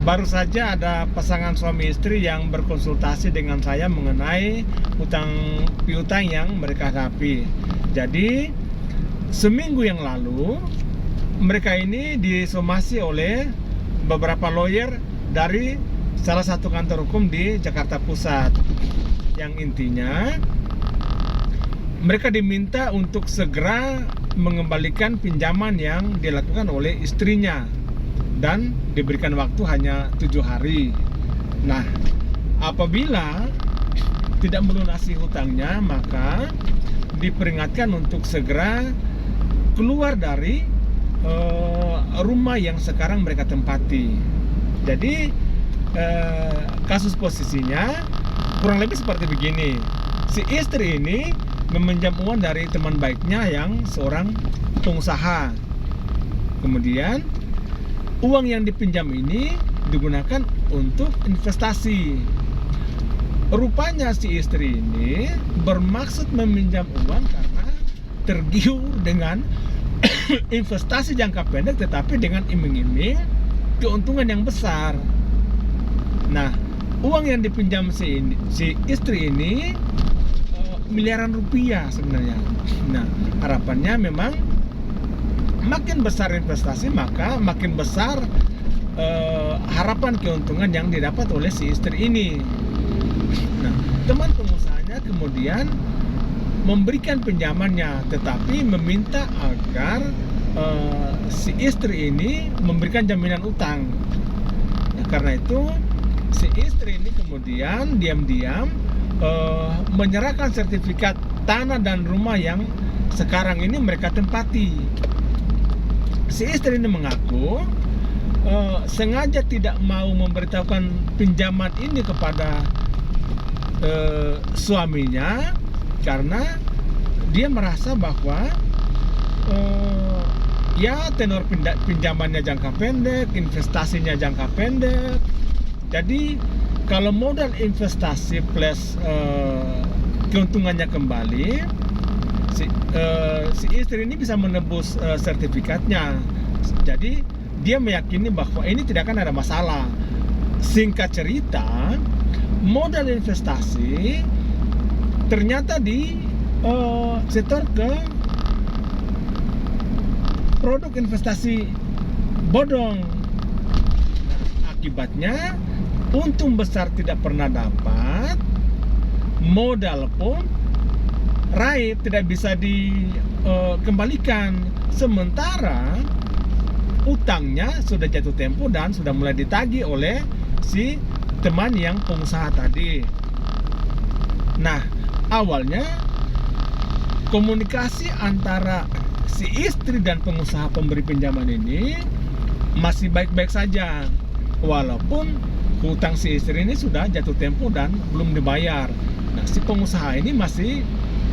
Baru saja ada pasangan suami istri yang berkonsultasi dengan saya mengenai hutang piutang yang mereka hadapi. Jadi seminggu yang lalu mereka ini disomasi oleh beberapa lawyer dari salah satu kantor hukum di Jakarta Pusat. Yang intinya mereka diminta untuk segera mengembalikan pinjaman yang dilakukan oleh istrinya dan diberikan waktu hanya 7 hari. Nah, apabila tidak melunasi hutangnya, maka diperingatkan untuk segera keluar dari rumah yang sekarang mereka tempati. Jadi kasus posisinya kurang lebih seperti begini. Si istri ini meminjam uang dari teman baiknya yang seorang pengusaha. Kemudian uang yang dipinjam ini digunakan untuk investasi. Rupanya si istri ini bermaksud meminjam uang karena tergiur dengan investasi jangka pendek, tetapi dengan iming-iming keuntungan yang besar. Nah, uang yang dipinjam si istri ini miliaran rupiah sebenarnya. Nah, harapannya memang makin besar investasi, maka makin besar harapan keuntungan yang didapat oleh si istri ini. Nah, teman pengusahanya kemudian memberikan pinjamannya, tetapi meminta agar si istri ini memberikan jaminan utang. Nah, karena itu si istri ini kemudian diam-diam menyerahkan sertifikat tanah dan rumah yang sekarang ini mereka tempati. Si istri ini mengaku sengaja tidak mau memberitahukan pinjaman ini kepada suaminya karena dia merasa bahwa ya tenor pinjamannya jangka pendek, investasinya jangka pendek. Jadi kalau modal investasi plus keuntungannya kembali, si istri ini bisa menebus sertifikatnya. Jadi dia meyakini bahwa ini tidak akan ada masalah. Singkat cerita, modal investasi ternyata disetor ke produk investasi bodong. Nah, akibatnya untung besar tidak pernah dapat, modal pun raib, tidak bisa dikembalikan. Sementara utangnya sudah jatuh tempo dan sudah mulai ditagih oleh si teman yang pengusaha tadi. Nah, awalnya komunikasi antara si istri dan pengusaha pemberi pinjaman ini masih baik-baik saja, walaupun hutang si istri ini sudah jatuh tempo dan belum dibayar. Nah, si pengusaha ini masih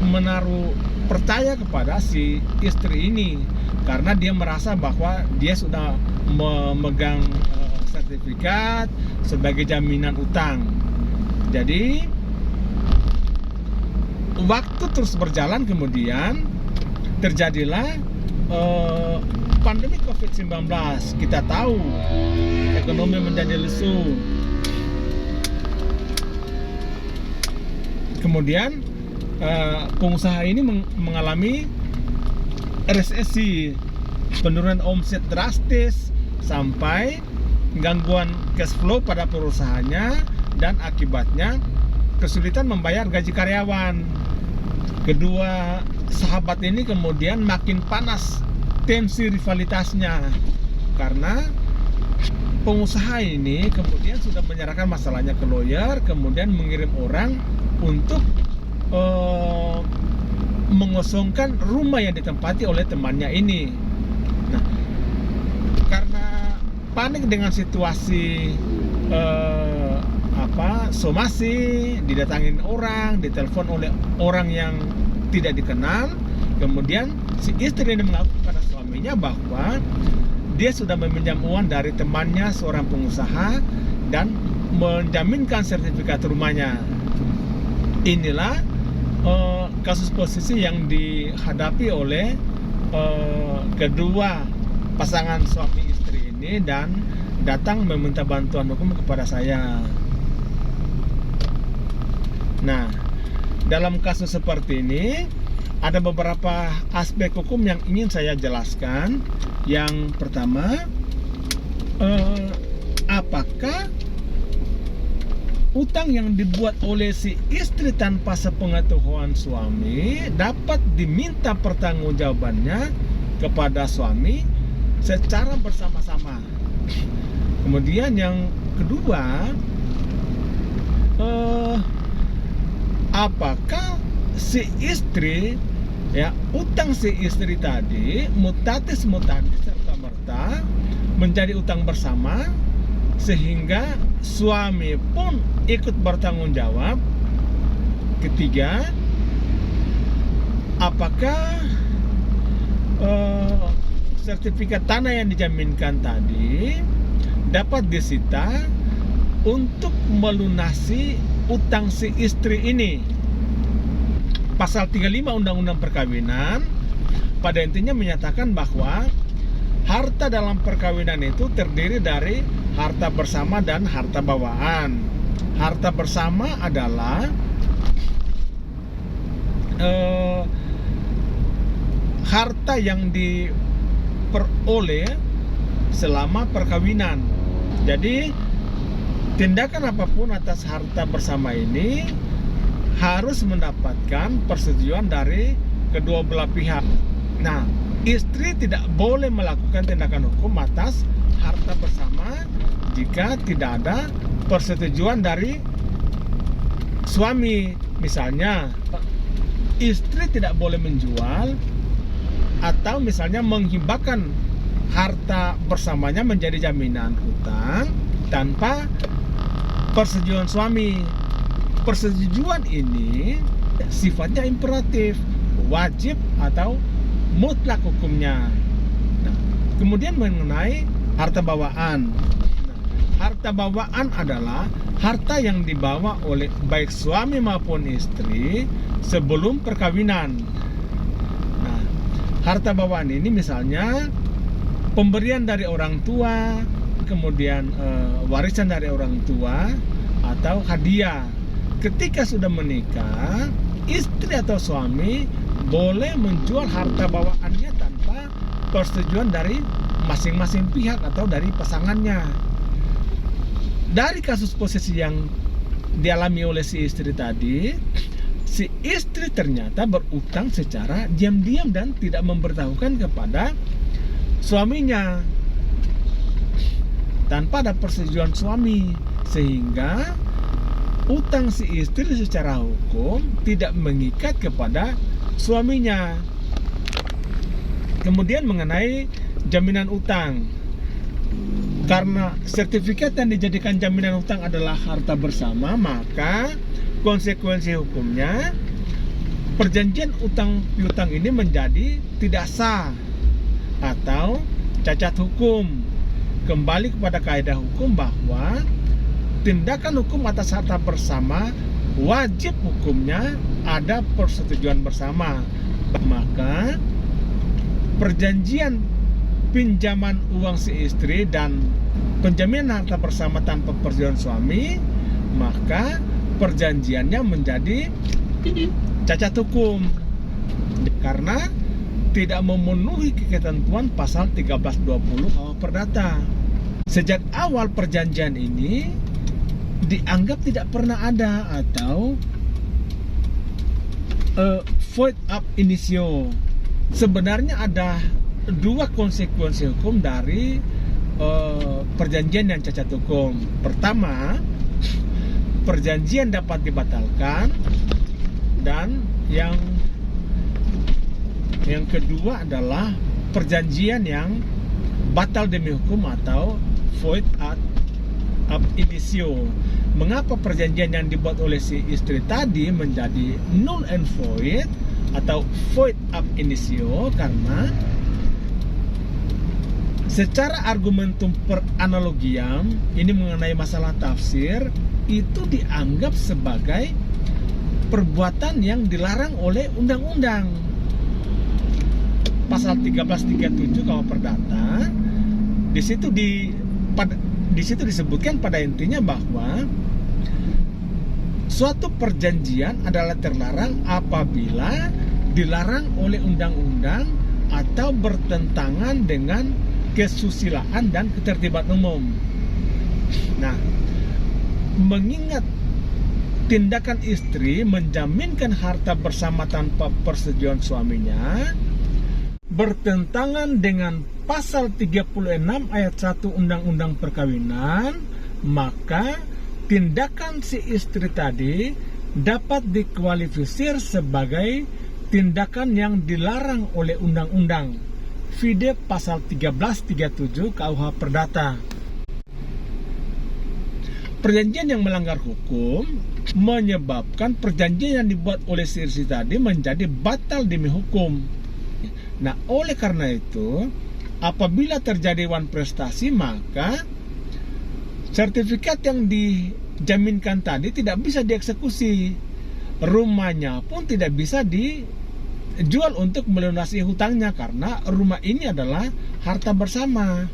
menaruh percaya kepada si istri ini karena dia merasa bahwa dia sudah memegang sertifikat sebagai jaminan utang. Jadi waktu terus berjalan, kemudian terjadilah pandemi COVID-19. Kita tahu ekonomi menjadi lesu. Kemudian pengusaha ini mengalami resesi, penurunan omset drastis sampai gangguan cash flow pada perusahaannya dan akibatnya kesulitan membayar gaji karyawan. Kedua sahabat ini kemudian makin panas tensi rivalitasnya karena pengusaha ini kemudian sudah menyerahkan masalahnya ke lawyer, kemudian mengirim orang untuk mengosongkan rumah yang ditempati oleh temannya ini. Nah, karena panik dengan situasi somasi, didatangin orang, ditelepon oleh orang yang tidak dikenal, kemudian si istri ini mengaku kepada suaminya bahwa dia sudah meminjam uang dari temannya seorang pengusaha dan menjaminkan sertifikat rumahnya. Inilah kasus posisi yang dihadapi oleh kedua pasangan suami istri ini dan datang meminta bantuan hukum kepada saya. Nah, dalam kasus seperti ini ada beberapa aspek hukum yang ingin saya jelaskan. Yang pertama, apakah utang yang dibuat oleh si istri tanpa sepengetahuan suami dapat diminta pertanggungjawabannya kepada suami secara bersama-sama. Kemudian yang kedua, apakah si istri, ya, utang si istri tadi mutatis mutandis serta merta menjadi utang bersama sehingga suami pun ikut bertanggung jawab. Ketiga, apakah sertifikat tanah yang dijaminkan tadi dapat disita untuk melunasi utang si istri ini. Pasal 35 Undang-Undang Perkawinan pada intinya menyatakan bahwa harta dalam perkawinan itu terdiri dari harta bersama dan harta bawaan. Harta bersama adalah harta yang diperoleh selama perkawinan. Jadi tindakan apapun atas harta bersama ini harus mendapatkan persetujuan dari kedua belah pihak. Nah, istri tidak boleh melakukan tindakan hukum atas harta bersama jika tidak ada persetujuan dari suami. Misalnya, istri tidak boleh menjual atau misalnya menghibahkan harta bersamanya menjadi jaminan hutang tanpa persetujuan suami. Persetujuan ini sifatnya imperatif, wajib atau mutlak hukumnya. Nah, kemudian mengenai harta bawaan. Harta bawaan adalah harta yang dibawa oleh baik suami maupun istri sebelum perkawinan. Nah, harta bawaan ini misalnya pemberian dari orang tua, kemudian warisan dari orang tua, atau hadiah. Ketika sudah menikah, istri atau suami boleh menjual harta bawaannya tanpa persetujuan dari masing-masing pihak atau dari pasangannya. Dari kasus posisi yang dialami oleh si istri tadi, si istri ternyata berutang secara diam-diam dan tidak memberitahukan kepada suaminya tanpa ada persetujuan suami, sehingga utang si istri secara hukum tidak mengikat kepada suaminya. Kemudian mengenai jaminan utang, karena sertifikat yang dijadikan jaminan utang adalah harta bersama, maka konsekuensi hukumnya perjanjian utang piutang ini menjadi tidak sah atau cacat hukum. Kembali kepada kaidah hukum bahwa tindakan hukum atas harta bersama wajib hukumnya ada persetujuan bersama. Maka perjanjian pinjaman uang si istri dan penjaminan harta bersama tanpa persetujuan suami, maka perjanjiannya menjadi cacat hukum karena tidak memenuhi ketentuan pasal 1320 KUH Perdata. Sejak awal perjanjian ini dianggap tidak pernah ada atau void ab initio. Sebenarnya ada dua konsekuensi hukum dari perjanjian yang cacat hukum. Pertama, perjanjian dapat dibatalkan, dan yang kedua adalah perjanjian yang batal demi hukum atau void ab initio. Mengapa perjanjian yang dibuat oleh si istri tadi menjadi null and void atau void ab initio? Karena secara argumentum per analogiam, ini mengenai masalah tafsir, itu dianggap sebagai perbuatan yang dilarang oleh undang-undang. Pasal 1337 KUH Perdata, di situ di situ disebutkan pada intinya bahwa suatu perjanjian adalah terlarang apabila dilarang oleh undang-undang atau bertentangan dengan kesusilaan dan ketertiban umum. Nah, mengingat tindakan istri menjaminkan harta bersama tanpa persetujuan suaminya bertentangan dengan pasal 36 ayat 1 Undang-Undang Perkawinan, maka tindakan si istri tadi dapat dikualifikasi sebagai tindakan yang dilarang oleh undang-undang. Vide pasal 1337 KUH Perdata. Perjanjian yang melanggar hukum menyebabkan perjanjian yang dibuat oleh si istri tadi menjadi batal demi hukum. Nah, oleh karena itu, apabila terjadi wan prestasi, maka sertifikat yang dijaminkan tadi tidak bisa dieksekusi. Rumahnya pun tidak bisa dijual untuk melunasi hutangnya karena rumah ini adalah harta bersama.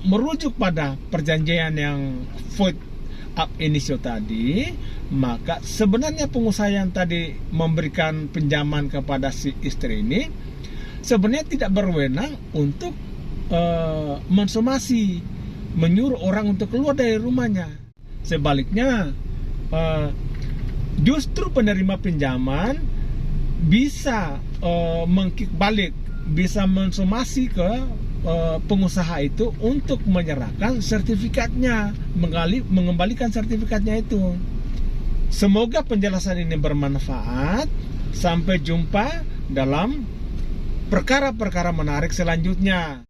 Merujuk pada perjanjian yang void ab initio tadi, maka sebenarnya pengusaha yang tadi memberikan pinjaman kepada si istri ini sebenarnya tidak berwenang untuk mensomasi, menyuruh orang untuk keluar dari rumahnya. Sebaliknya, justru penerima pinjaman bisa mengkick balik, bisa mensomasi ke pengusaha itu untuk menyerahkan sertifikatnya, mengembalikan sertifikatnya itu. Semoga penjelasan ini bermanfaat. Sampai jumpa dalam perkara-perkara menarik selanjutnya.